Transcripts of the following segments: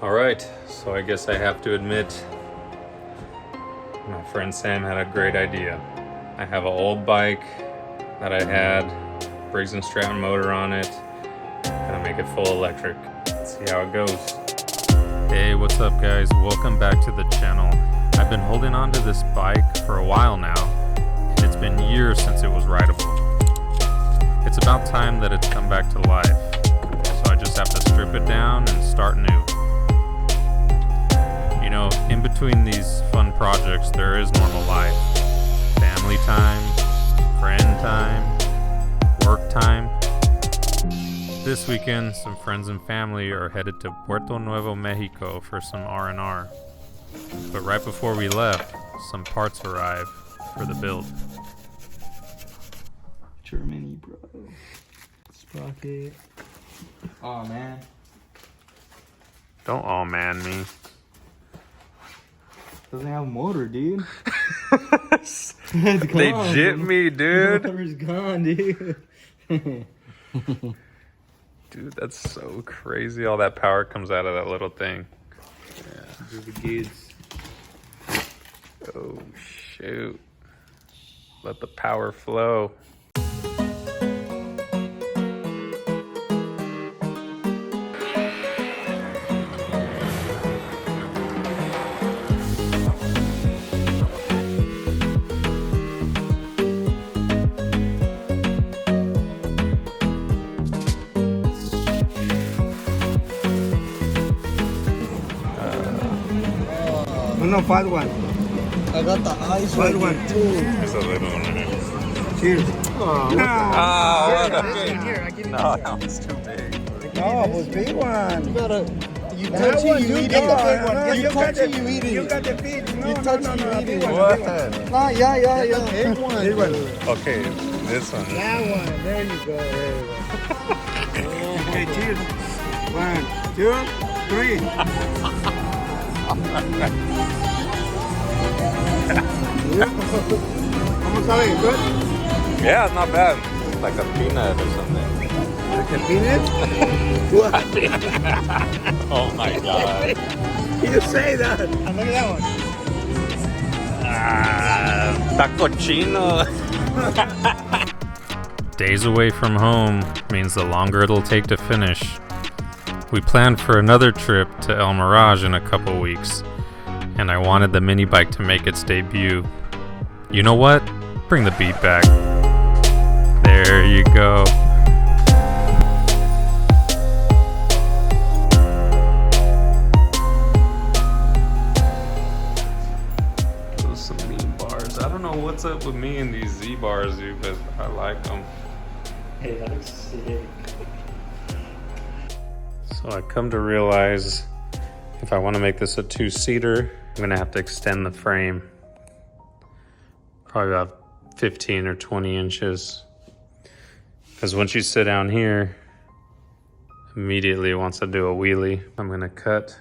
Alright, so I guess I have to admit, my friend Sam had a great idea. I have an old bike that I had, Briggs & Stratton motor on it. Gonna make it full electric. Let's see how it goes. Hey, what's up guys? Welcome back to the channel. I've been holding on to this bike for a while now, and it's been years since it was rideable. It's about time that it's come back to life, so I just have to strip it down and start new. You know, in between these fun projects, there is normal life. Family time, friend time, work time. This weekend, some friends and family are headed to Puerto Nuevo, Mexico for some R&R. But right before we left, some parts arrived for the build. Germany, bro. Sprocket. Oh man. Don't all man me. Doesn't have a motor, dude. They jit me, dude. The motor's gone, dude. Dude, that's so crazy. All that power comes out of that little thing. Yeah, do the goods. Oh, shoot. Let the power flow. No, fat one. I got the ice Fat one one. too. There's a little one in it. Cheers. Oh, Here, I give you no, that one's too big. No, it was big one. You gotta. You That touch one, it, you eat get it. the big one. No, You you got touch it, you eat You it. got the big. No, You no, touch no, it, no, you eat big it. one, What? big one. No, yeah. Big one. Big one. Okay, this one. That one. There you go. There you go. Okay, cheers. 1, 2, 3. ¿Cómo sabe? Good? Yeah, it's not bad. It's like a peanut or something. Like a peanut? Oh my god. You say that. And look at that one. Taco chino. Days away from home means the longer it'll take to finish. We planned for another trip to El Mirage in a couple weeks, and I wanted the mini bike to make its debut. You know what? Bring the beat back. There you go. Those are some mean bars. I don't know what's up with me and these Z bars, dude, but I like them. Hey, that looks sick. So I come to realize if I want to make this a two-seater, I'm gonna have to extend the frame. Probably about 15 or 20 inches. Because once you sit down here, immediately it wants to do a wheelie. I'm gonna cut,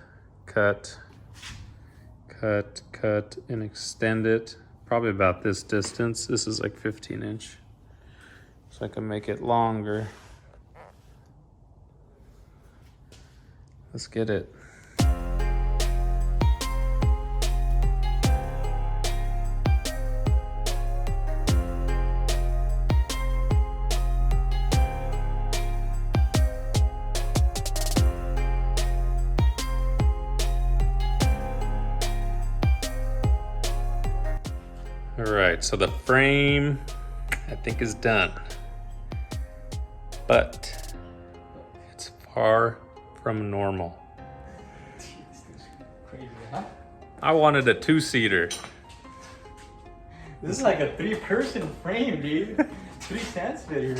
and extend it. Probably about this distance. This is like 15 inch. So I can make it longer. Let's get it. All right, so the frame I think is done, but it's far from normal. Crazy, huh? I wanted a two-seater. This is like a 3-person frame, dude. 3 stands fit here.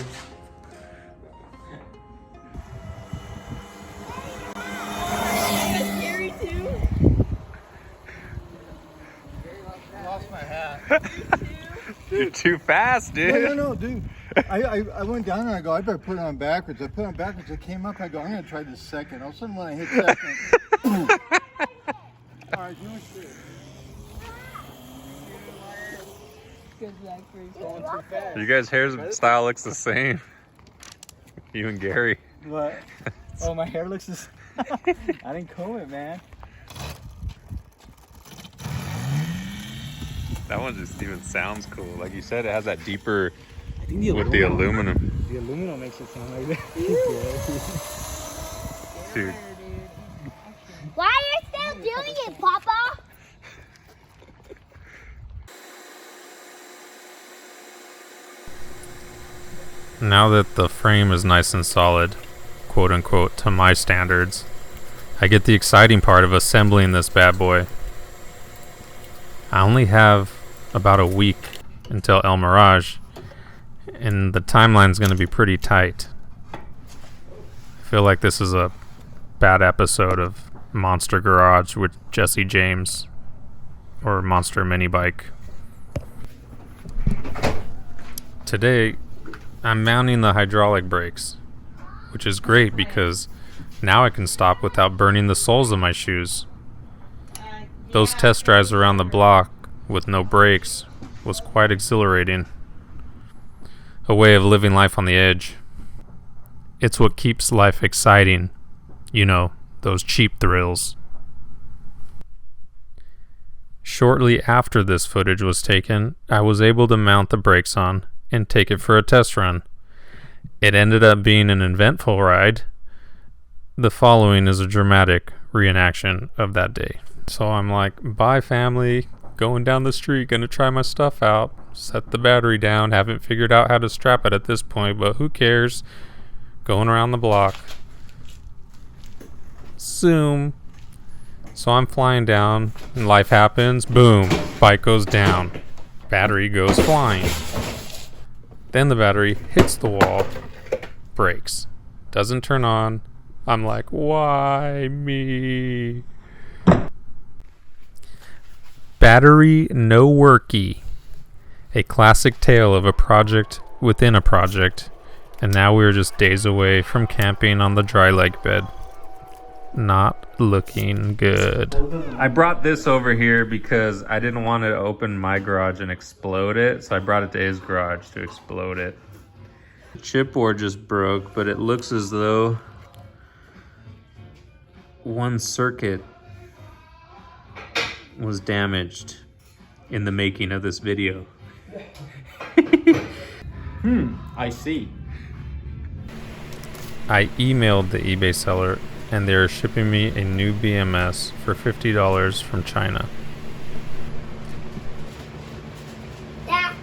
Scary too. Lost my hat. You're too fast, dude. No, dude. I went down and I go, I better put it on backwards. I put it on backwards. I came up. I go, I'm going to try this second. All of a sudden, when I hit second. All right, do it. Good luck for you. Going too fast. You guys' hairstyle looks the same. You and Gary. What? Oh, my hair looks this. I didn't comb it, man. That one just even sounds cool. Like you said, it has that deeper I think with the aluminum. The aluminum makes it sound like that. Dude. Why are you still doing it, Papa? Now that the frame is nice and solid, quote unquote, to my standards, I get the exciting part of assembling this bad boy. I only have about a week until El Mirage, and the timeline's going to be pretty tight. I feel like this is a bad episode of Monster Garage with Jesse James or Monster Minibike. Today, I'm mounting the hydraulic brakes, which is great because now I can stop without burning the soles of my shoes. Those test drives around the block with no brakes was quite exhilarating. A way of living life on the edge. It's what keeps life exciting. You know, those cheap thrills. Shortly after this footage was taken, I was able to mount the brakes on and take it for a test run. It ended up being an eventful ride. The following is a dramatic reenaction of that day. So I'm like, bye family, going down the street, gonna try my stuff out, set the battery down, haven't figured out how to strap it at this point, but who cares, going around the block. Zoom. So I'm flying down, and life happens, boom, bike goes down, battery goes flying. Then the battery hits the wall, breaks, doesn't turn on. I'm like, why me? Battery no worky. A classic tale of a project within a project. And now we're just days away from camping on the dry lake bed. Not looking good. I brought this over here because I didn't want to open my garage and explode it. So I brought it to his garage to explode it. The chipboard just broke, but it looks as though one circuit was damaged in the making of this video. I see. I emailed the eBay seller and they're shipping me a new BMS for $50 from China. Dad,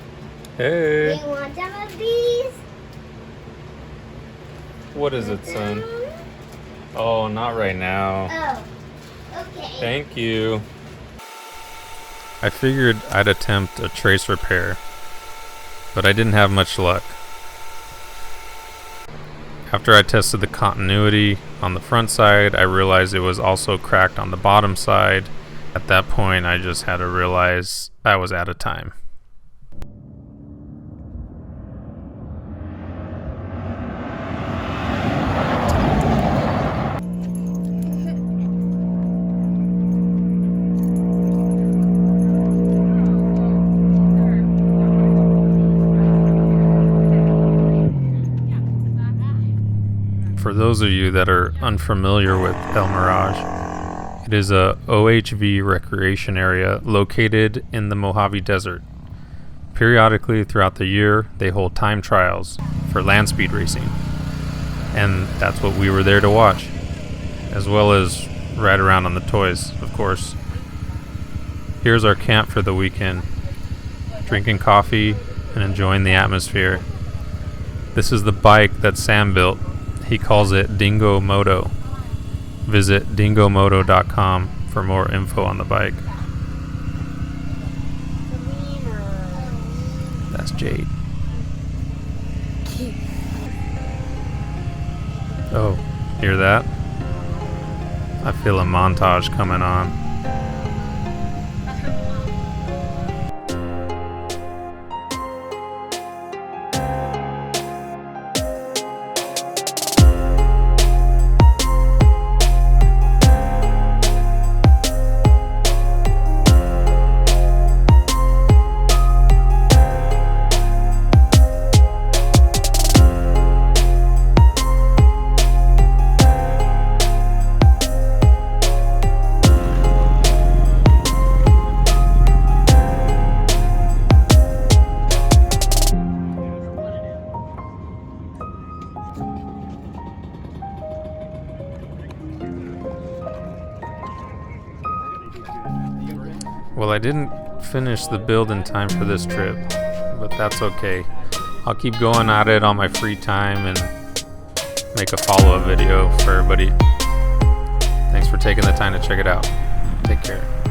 Hey, do you want some of these? what is it, son? Oh, not right now. Oh, okay. Thank you. I figured I'd attempt a trace repair, but I didn't have much luck. After I tested the continuity on the front side, I realized it was also cracked on the bottom side. At that point, I just had to realize I was out of time. For those of you that are unfamiliar with El Mirage, it is a OHV recreation area located in the Mojave Desert. Periodically throughout the year, they hold time trials for land speed racing. And that's what we were there to watch, as well as ride around on the toys, of course. Here's our camp for the weekend, drinking coffee and enjoying the atmosphere. This is the bike that Sam built. He calls it Dingo Moto. Visit dingomoto.com for more info on the bike. That's Jade. Oh, hear that? I feel a montage coming on. Well, I didn't finish the build in time for this trip, but that's okay. I'll keep going at it on my free time and make a follow-up video for everybody. Thanks for taking the time to check it out. Take care.